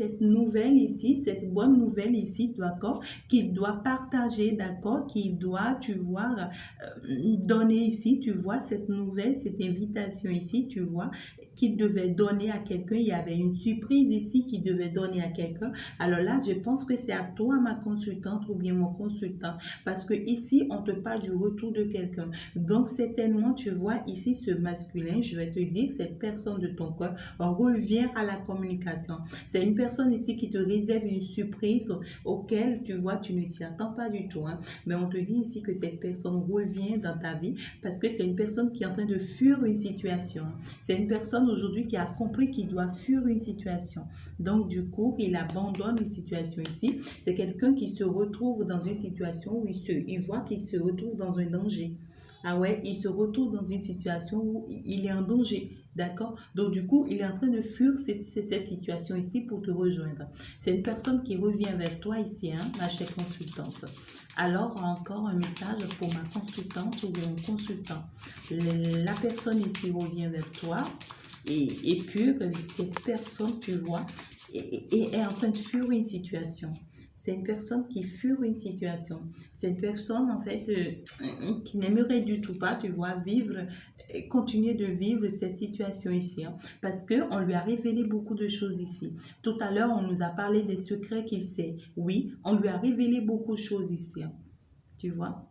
cette nouvelle ici, cette bonne nouvelle ici, d'accord, qu'il doit partager, d'accord, qu'il doit, tu vois, donner ici, tu vois, cette nouvelle, cette invitation ici, tu vois, qu'il devait donner à quelqu'un. Il y avait une surprise ici qu'il devait donner à quelqu'un. Alors là, je pense que c'est à toi, ma consultante, ou bien mon consultant, parce que ici, on te parle du retour de quelqu'un. Donc, certainement, tu vois, ici, ce masculin, je vais te dire, cette personne de ton cœur revient à la communication. C'est une personne ici qui te réserve une surprise auquel, tu vois, tu ne t'y attends pas du tout. Hein. Mais on te dit ici que cette personne revient dans ta vie parce que c'est une personne qui est en train de fuir une situation. C'est une personne aujourd'hui qui a compris qu'il doit fuir une situation. Donc, du coup, il abandonne une situation ici. C'est quelqu'un qui se retrouve dans une situation où il voit qu'il se retrouve dans un danger. Ah ouais, il se retrouve dans une situation où il est en danger. D'accord? Donc, du coup, il est en train de fuir cette situation ici pour te rejoindre. C'est une personne qui revient vers toi ici, hein, ma chère consultante. Alors, encore un message pour ma consultante ou mon consultant. La personne ici revient vers toi et puis cette personne, tu vois, est en train de fuir une situation. C'est une personne qui fuit une situation. C'est une personne, en fait, qui n'aimerait du tout pas, tu vois, continuer de vivre cette situation ici. Hein, parce qu'on lui a révélé beaucoup de choses ici. Tout à l'heure, on nous a parlé des secrets qu'il sait. Oui, on lui a révélé beaucoup de choses ici. Hein, tu vois.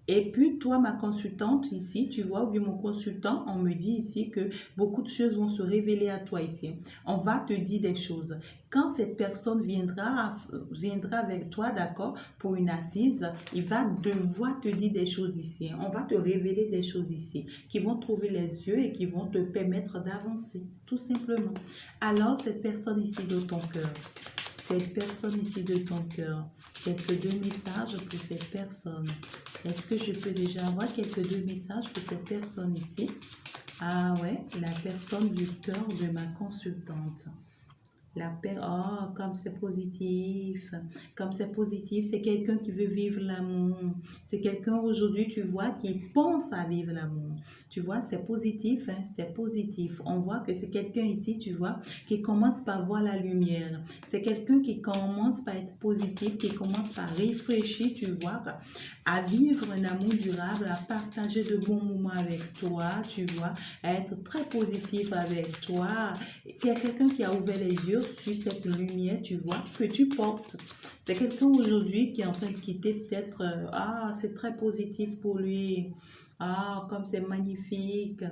Et puis, toi, ma consultante ici, tu vois, ou bien mon consultant, on me dit ici que beaucoup de choses vont se révéler à toi ici. On va te dire des choses. Quand cette personne viendra avec toi, d'accord, pour une assise, il va devoir te dire des choses ici. On va te révéler des choses ici qui vont trouver les yeux et qui vont te permettre d'avancer, tout simplement. Alors, cette personne ici de ton cœur, cette personne ici de ton cœur, quelques deux messages pour cette personne. Est-ce que je peux déjà avoir quelques deux messages pour cette personne ici? Ah ouais, la personne du cœur de ma consultante. Oh, comme c'est positif, c'est quelqu'un qui veut vivre l'amour, c'est quelqu'un aujourd'hui, tu vois, qui pense à vivre l'amour, tu vois, c'est positif, hein, c'est positif, on voit que c'est quelqu'un ici, tu vois, qui commence par voir la lumière, c'est quelqu'un qui commence par être positif, qui commence par réfléchir, tu vois, à vivre un amour durable, à partager de bons moments avec toi, tu vois, à être très positif avec toi, il y a quelqu'un qui a ouvert les yeux sur cette lumière, tu vois, que tu portes. C'est quelqu'un aujourd'hui qui est en train de quitter peut-être, c'est très positif pour lui. Ah, comme c'est magnifique,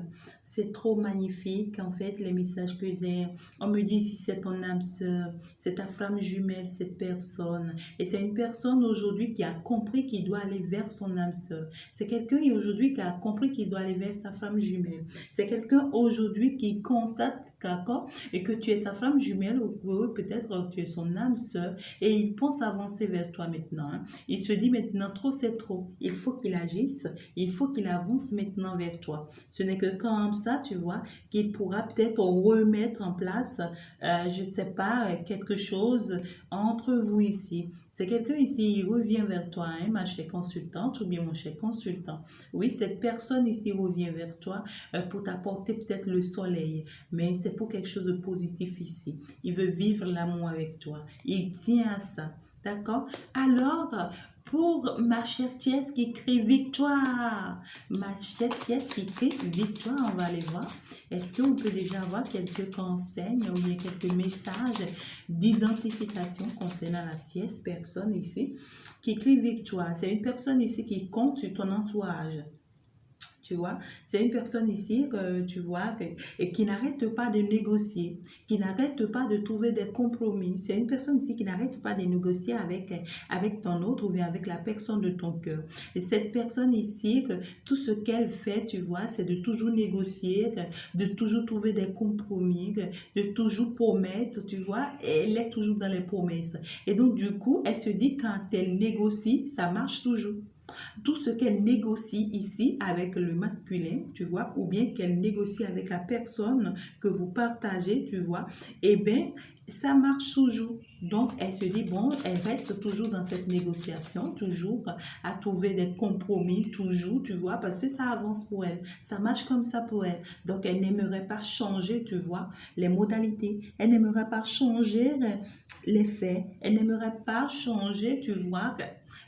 c'est trop magnifique en fait les messages que j'ai. On me dit si c'est ton âme sœur, c'est ta flamme jumelle, cette personne. Et c'est une personne aujourd'hui qui a compris qu'il doit aller vers son âme sœur. C'est quelqu'un aujourd'hui qui a compris qu'il doit aller vers sa flamme jumelle. C'est quelqu'un aujourd'hui qui constate, d'accord, et que tu es sa flamme jumelle ou peut-être tu es son âme sœur et il pense avancer vers toi maintenant. Hein. Il se dit maintenant trop c'est trop. Il faut qu'il agisse, il faut qu'il avance maintenant vers toi. Ce n'est que comme ça, tu vois, qu'il pourra peut-être remettre en place, je ne sais pas, quelque chose entre vous ici. C'est quelqu'un ici, il revient vers toi, hein, ma chère consultante ou bien mon cher consultant. Oui, cette personne ici revient vers toi pour t'apporter peut-être le soleil, mais c'est pour quelque chose de positif ici. Il veut vivre l'amour avec toi. Il tient à ça. D'accord? Alors, pour ma chère Thiès qui écrit victoire, ma chère Thiès qui écrit victoire, on va aller voir. Est-ce qu'on peut déjà avoir quelques conseils ou bien quelques messages d'identification concernant la Thiès personne ici qui écrit victoire? C'est une personne ici qui compte sur ton entourage. Tu vois, c'est une personne ici que tu vois et qui n'arrête pas de négocier, qui n'arrête pas de trouver des compromis. C'est une personne ici qui n'arrête pas de négocier avec ton autre ou bien avec la personne de ton cœur. Et cette personne ici, que tout ce qu'elle fait, tu vois, c'est de toujours négocier, de toujours trouver des compromis, de toujours promettre, tu vois, et elle est toujours dans les promesses. Et donc, du coup, elle se dit quand elle négocie, ça marche toujours. Tout ce qu'elle négocie ici avec le masculin, tu vois, ou bien qu'elle négocie avec la personne que vous partagez, tu vois, eh bien, ça marche toujours. Donc, elle se dit, bon, elle reste toujours dans cette négociation, toujours à trouver des compromis, toujours, tu vois, parce que ça avance pour elle. Ça marche comme ça pour elle. Donc, elle n'aimerait pas changer, tu vois, les modalités. Elle n'aimerait pas changer les faits. Elle n'aimerait pas changer, tu vois,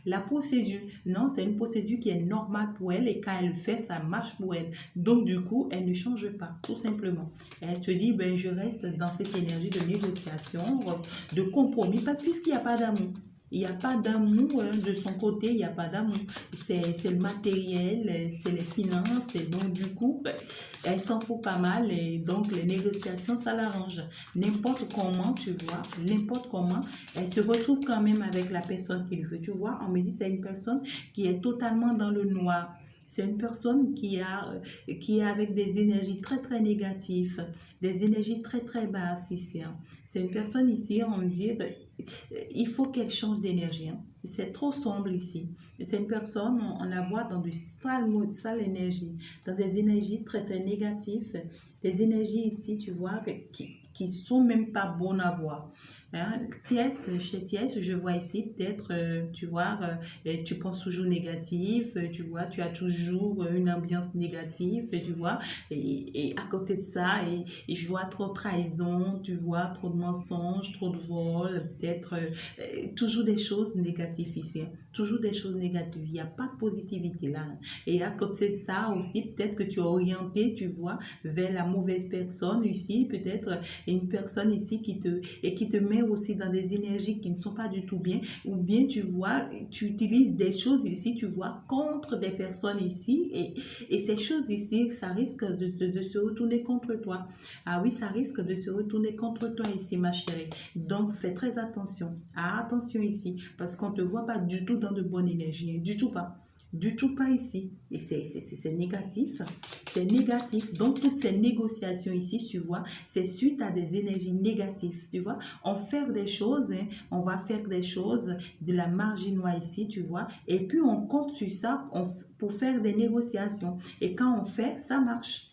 la procédure. Non, c'est une procédure qui est normale pour elle et quand elle le fait, ça marche pour elle. Donc, du coup, elle ne change pas, tout simplement. Elle se dit, ben, je reste dans cette énergie de négociation, de compromis, puisqu'il n'y a pas d'amour. Il n'y a pas d'amour de son côté, il n'y a pas d'amour. C'est le matériel, c'est les finances, et donc du coup, ben, elle s'en fout pas mal, et donc les négociations, ça l'arrange. N'importe comment, tu vois, n'importe comment, elle se retrouve quand même avec la personne qu'il veut. Tu vois, on me dit c'est une personne qui est totalement dans le noir. C'est une personne qui est avec des énergies très, très négatives, des énergies très, très basses ici. Hein. C'est une personne ici, on me dit, il faut qu'elle change d'énergie. Hein. C'est trop sombre ici. C'est une personne, on la voit dans du sale énergie, dans des énergies très, très négatives, des énergies ici, tu vois, qui sont même pas bonnes à voir. Hein? Thiès, chez Thiès, je vois ici peut-être, tu vois, tu penses toujours négatif, tu vois, tu as toujours une ambiance négative, tu vois, et à côté de ça, et je vois trop de trahison, tu vois, trop de mensonges, trop de vols, peut-être toujours des choses négatives ici, hein. Toujours des choses négatives, il n'y a pas de positivité là. Hein. Et à côté de ça aussi, peut-être que tu es orienté, tu vois, vers la mauvaise personne ici, peut-être une personne ici qui te met aussi dans des énergies qui ne sont pas du tout bien, ou bien tu vois, tu utilises des choses ici, tu vois, contre des personnes ici, et ces choses ici, ça risque de se retourner contre toi. Ah oui, ça risque de se retourner contre toi ici, ma chérie. Donc, fais très attention. Ah, attention ici, parce qu'on ne te voit pas du tout dans de bonnes énergies, hein, du tout pas. Du tout pas ici. Et c'est négatif. C'est négatif. Donc, toutes ces négociations ici, tu vois, c'est suite à des énergies négatives, tu vois. On fait des choses, hein, on va faire des choses de la marginoire ici, tu vois. Et puis, on compte sur ça pour faire des négociations. Et quand on fait, ça marche.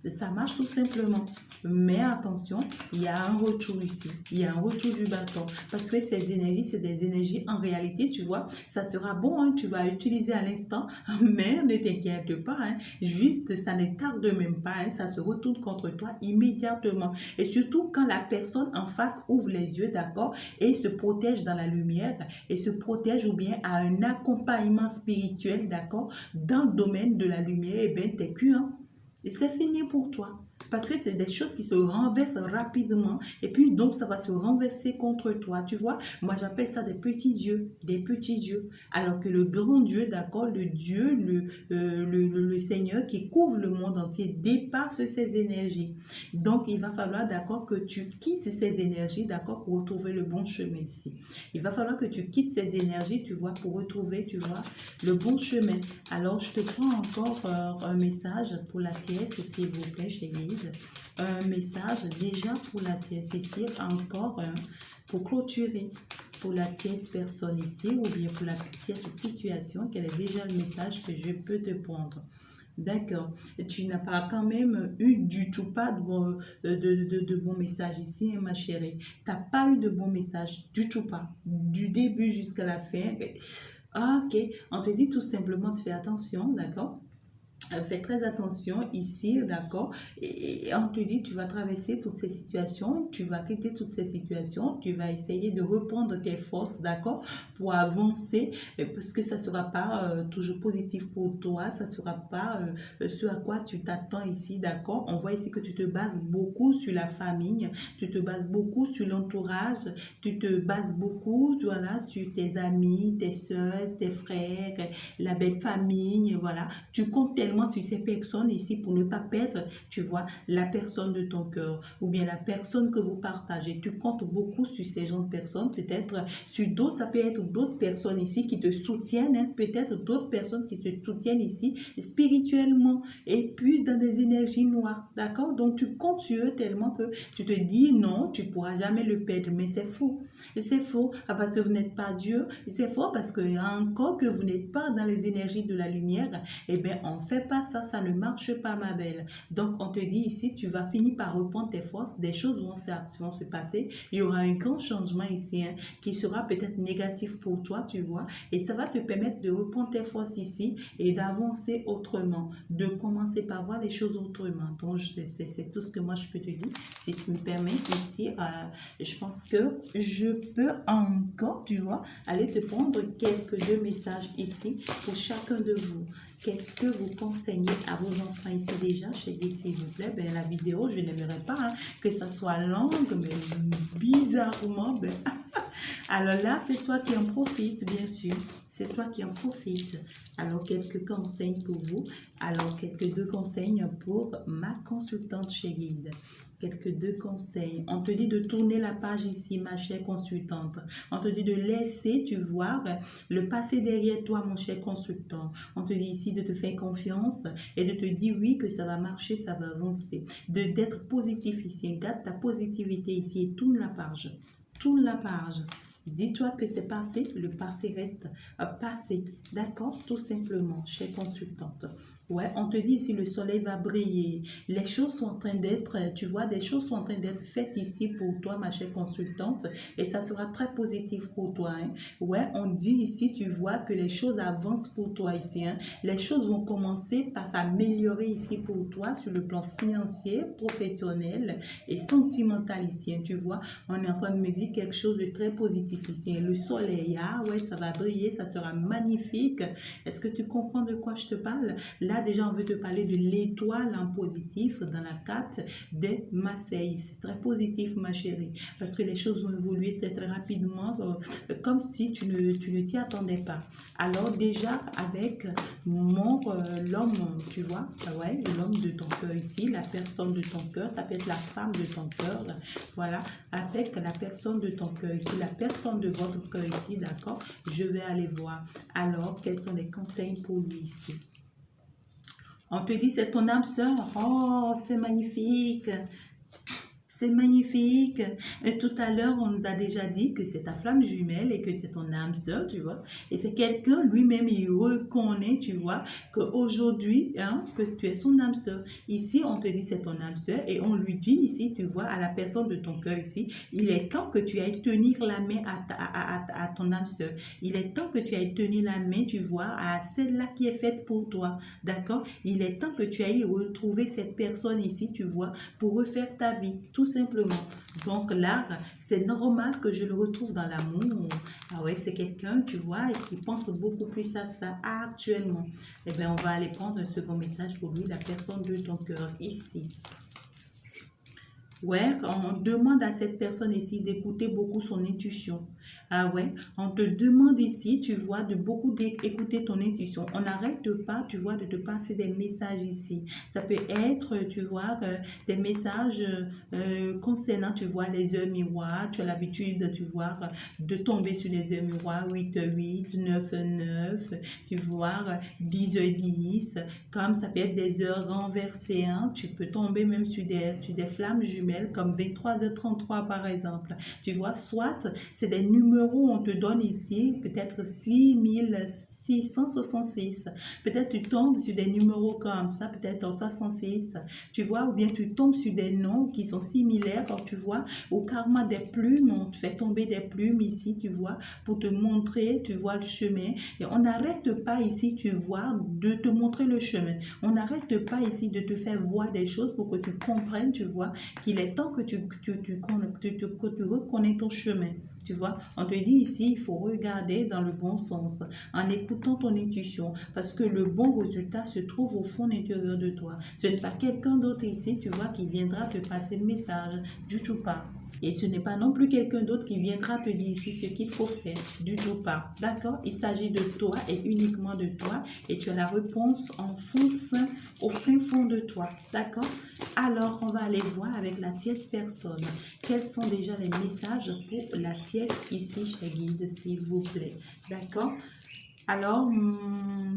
Ça marche tout simplement. Mais attention, il y a un retour ici. Il y a un retour du bâton. Parce que ces énergies, c'est des énergies en réalité, tu vois. Ça sera bon, hein, tu vas utiliser à l'instant. Mais ne t'inquiète pas. Hein, juste, ça ne tarde même pas. Hein, ça se retourne contre toi immédiatement. Et surtout quand la personne en face ouvre les yeux, d'accord, et se protège dans la lumière, et se protège ou bien a un accompagnement spirituel, d'accord, dans le domaine de la lumière, et bien, t'es cuit, hein. Et c'est fini pour toi. Parce que c'est des choses qui se renversent rapidement. Et puis, donc, ça va se renverser contre toi. Tu vois, moi, j'appelle ça des petits dieux. Des petits dieux. Alors que le grand Dieu, d'accord, le Dieu, le Seigneur qui couvre le monde entier dépasse ces énergies. Donc, il va falloir, d'accord, que tu quittes ces énergies, d'accord, pour retrouver le bon chemin ici. Il va falloir que tu quittes ces énergies, tu vois, pour retrouver, tu vois, le bon chemin. Alors, je te prends encore un message pour la TS, s'il vous plaît, chérie. Un message déjà pour la TS ici, encore pour clôturer pour la tierce personne ici, ou bien pour la tierce situation, quel est déjà le message que je peux te prendre. D'accord. Tu n'as pas quand même eu du tout pas de bon message ici, hein, ma chérie. Tu n'as pas eu de bon message du tout pas. Du début jusqu'à la fin. Ah, ok. On te dit tout simplement de faire attention, d'accord? Fais très attention ici, d'accord? Et on te dit, tu vas traverser toutes ces situations, tu vas quitter toutes ces situations, tu vas essayer de reprendre tes forces, d'accord? Pour avancer, parce que ça ne sera pas toujours positif pour toi, ça ne sera pas ce à quoi tu t'attends ici, d'accord? On voit ici que tu te bases beaucoup sur la famille, tu te bases beaucoup sur l'entourage, tu te bases beaucoup, voilà, sur tes amis, tes soeurs, tes frères, la belle famille, voilà. Tu comptes tellement sur ces personnes ici pour ne pas perdre, tu vois, la personne de ton cœur ou bien la personne que vous partagez. Tu comptes beaucoup sur ces gens de personnes, peut-être sur d'autres, ça peut être d'autres personnes ici qui te soutiennent, hein, peut-être d'autres personnes qui te soutiennent ici spirituellement et puis dans des énergies noires, d'accord? Donc tu comptes sur eux tellement que tu te dis non, tu ne pourras jamais le perdre, mais c'est faux. Et c'est faux parce que vous n'êtes pas Dieu, c'est faux parce que encore que vous n'êtes pas dans les énergies de la lumière, eh bien, on fait pas ça, ça ne marche pas, ma belle. Donc, on te dit ici, tu vas finir par reprendre tes forces, des choses vont se passer. Il y aura un grand changement ici, hein, qui sera peut-être négatif pour toi, tu vois. Et ça va te permettre de reprendre tes forces ici et d'avancer autrement, de commencer par voir les choses autrement. Donc, c'est tout ce que moi, je peux te dire. Si tu me permets ici, je pense que je peux encore, tu vois, aller te prendre quelques deux messages ici pour chacun de vous. Qu'est-ce que vous conseillez à vos enfants ici déjà chez Guide, s'il vous plaît? Ben, la vidéo, je n'aimerais pas, hein, que ça soit longue, mais bizarrement, ben, alors là, c'est toi qui en profites, bien sûr. C'est toi qui en profites. Alors, quelques conseils pour vous. Alors, quelques deux conseils pour ma consultante chez Guide. Quelques deux conseils. On te dit de tourner la page ici, ma chère consultante. On te dit de laisser, tu vois, le passé derrière toi, mon cher consultant. On te dit ici de te faire confiance et de te dire oui, que ça va marcher, ça va avancer. D'être positif ici. Garde ta positivité ici et tourne la page. Tourne la page. Dis-toi que c'est passé, le passé reste passé. D'accord? Tout simplement, chère consultante. Ouais, on te dit ici, le soleil va briller. Les choses sont en train d'être, tu vois, des choses sont en train d'être faites ici pour toi, ma chère consultante. Et ça sera très positif pour toi. Hein. Ouais, on dit ici, tu vois, que les choses avancent pour toi ici. Hein. Les choses vont commencer par s'améliorer ici pour toi sur le plan financier, professionnel et sentimental ici. Hein, tu vois, on est en train de me dire quelque chose de très positif ici. Hein. Le soleil, ah ouais, ça va briller, ça sera magnifique. Est-ce que tu comprends de quoi je te parle? Là, déjà, on veut te parler de l'étoile en positif dans la carte des Marseille. C'est très positif, ma chérie, parce que les choses vont évoluer très, très rapidement, comme si tu ne t'y attendais pas. Alors, déjà, avec l'homme, tu vois, ouais, l'homme de ton cœur ici, la personne de ton cœur, ça peut être la femme de ton cœur, voilà, avec la personne de ton cœur ici, la personne de votre cœur ici, d'accord, je vais aller voir. Alors, quels sont les conseils pour lui ici? On te dit, c'est ton âme sœur. Oh, c'est magnifique. C'est magnifique. Et tout à l'heure, on nous a déjà dit que c'est ta flamme jumelle et que c'est ton âme sœur, tu vois. Et c'est quelqu'un, lui-même, il reconnaît, tu vois, qu'aujourd'hui, hein, que tu es son âme sœur. Ici, on te dit c'est ton âme sœur et on lui dit ici, tu vois, à la personne de ton cœur ici, il est temps que tu ailles tenir la main à ton âme sœur. Il est temps que tu ailles tenir la main, tu vois, à celle-là qui est faite pour toi. D'accord? Il est temps que tu ailles retrouver cette personne ici, tu vois, pour refaire ta vie. Tout simplement. Donc là, c'est normal que je le retrouve dans l'amour. Ah ouais, c'est quelqu'un, tu vois, et qui pense beaucoup plus à ça actuellement. Eh bien, on va aller prendre un second message pour lui, la personne de ton cœur ici. Ouais, on demande à cette personne ici d'écouter beaucoup son intuition. Ah ouais, on te demande ici, tu vois, de beaucoup écouter ton intuition. On n'arrête pas, tu vois, de te passer des messages ici. Ça peut être, tu vois, des messages concernant, tu vois, les heures miroirs. Tu as l'habitude, tu vois, de tomber sur les heures miroirs, 8h08, 9h09, tu vois, 10h10. Comme ça peut être des heures renversées, hein. Tu peux tomber même sur des flammes jumelles, comme 23h33 par exemple. Tu vois, soit c'est des numéros, on te donne ici, peut-être 6666. Peut-être tu tombes sur des numéros comme ça, peut-être 66. Tu vois, ou bien tu tombes sur des noms qui sont similaires, quand tu vois, au carrément des plumes, on te fait tomber des plumes ici, tu vois, pour te montrer, tu vois, le chemin. Et on n'arrête pas ici, tu vois, de te montrer le chemin. On n'arrête pas ici de te faire voir des choses pour que tu comprennes, tu vois, qu'il est temps que tu reconnais ton chemin. Tu vois, on te dit ici, il faut regarder dans le bon sens, en écoutant ton intuition, parce que le bon résultat se trouve au fond intérieur de toi. Ce n'est pas quelqu'un d'autre ici, tu vois, qui viendra te passer le message, du tout pas. Et ce n'est pas non plus quelqu'un d'autre qui viendra te dire ici ce qu'il faut faire, du tout pas. D'accord? Il s'agit de toi et uniquement de toi, et tu as la réponse au fin fond de toi. D'accord? Alors, on va aller voir avec la tierce personne. Quels sont déjà les messages pour la tierce ici chez Guide, s'il vous plaît? D'accord? Alors,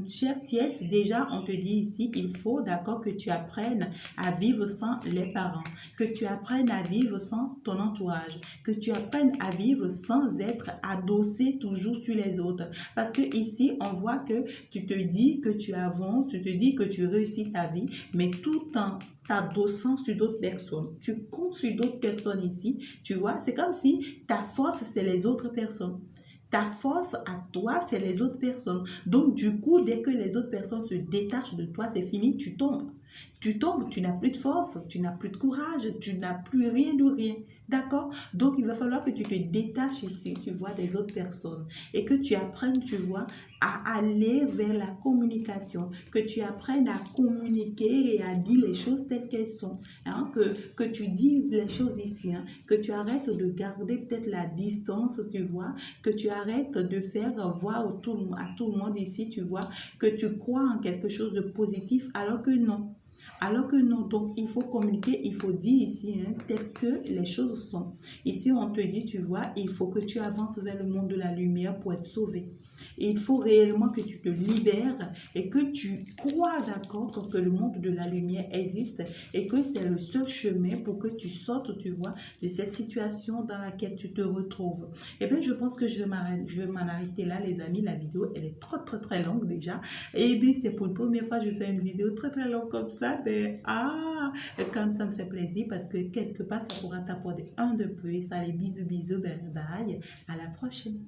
chère Thiès, déjà, on te dit ici qu'il faut, d'accord, que tu apprennes à vivre sans les parents, que tu apprennes à vivre sans ton entourage, que tu apprennes à vivre sans être adossé toujours sur les autres. Parce que ici, on voit que tu te dis que tu avances, tu te dis que tu réussis ta vie, mais tout en t'adossant sur d'autres personnes. Tu comptes sur d'autres personnes ici, tu vois. C'est comme si ta force, c'est les autres personnes. Ta force à toi, c'est les autres personnes. Donc, du coup, dès que les autres personnes se détachent de toi, c'est fini, tu tombes. Tu tombes, tu n'as plus de force, tu n'as plus de courage, tu n'as plus rien de rien. D'accord? Donc, il va falloir que tu te détaches ici, tu vois, des autres personnes et que tu apprennes, tu vois, à aller vers la communication, que tu apprennes à communiquer et à dire les choses telles qu'elles sont. Hein? Que tu dises les choses ici, hein? Que tu arrêtes de garder peut-être la distance, tu vois, que tu arrêtes de faire voir à tout le monde ici, tu vois, que tu crois en quelque chose de positif alors que non. Alors que non, donc il faut communiquer, il faut dire ici, hein, tel que les choses sont. Ici, on te dit, tu vois, il faut que tu avances vers le monde de la lumière pour être sauvé. Et il faut réellement que tu te libères et que tu crois, d'accord, que le monde de la lumière existe et que c'est le seul chemin pour que tu sortes, tu vois, de cette situation dans laquelle tu te retrouves. Eh bien, je pense que je vais m'en arrêter là, les amis. La vidéo, elle est très longue déjà. Et bien, c'est pour une première fois que je fais une vidéo très longue comme ça. Mais, comme ça me fait plaisir parce que quelque part, ça pourra t'apporter un de plus. Allez, bisous, bye bye. À la prochaine.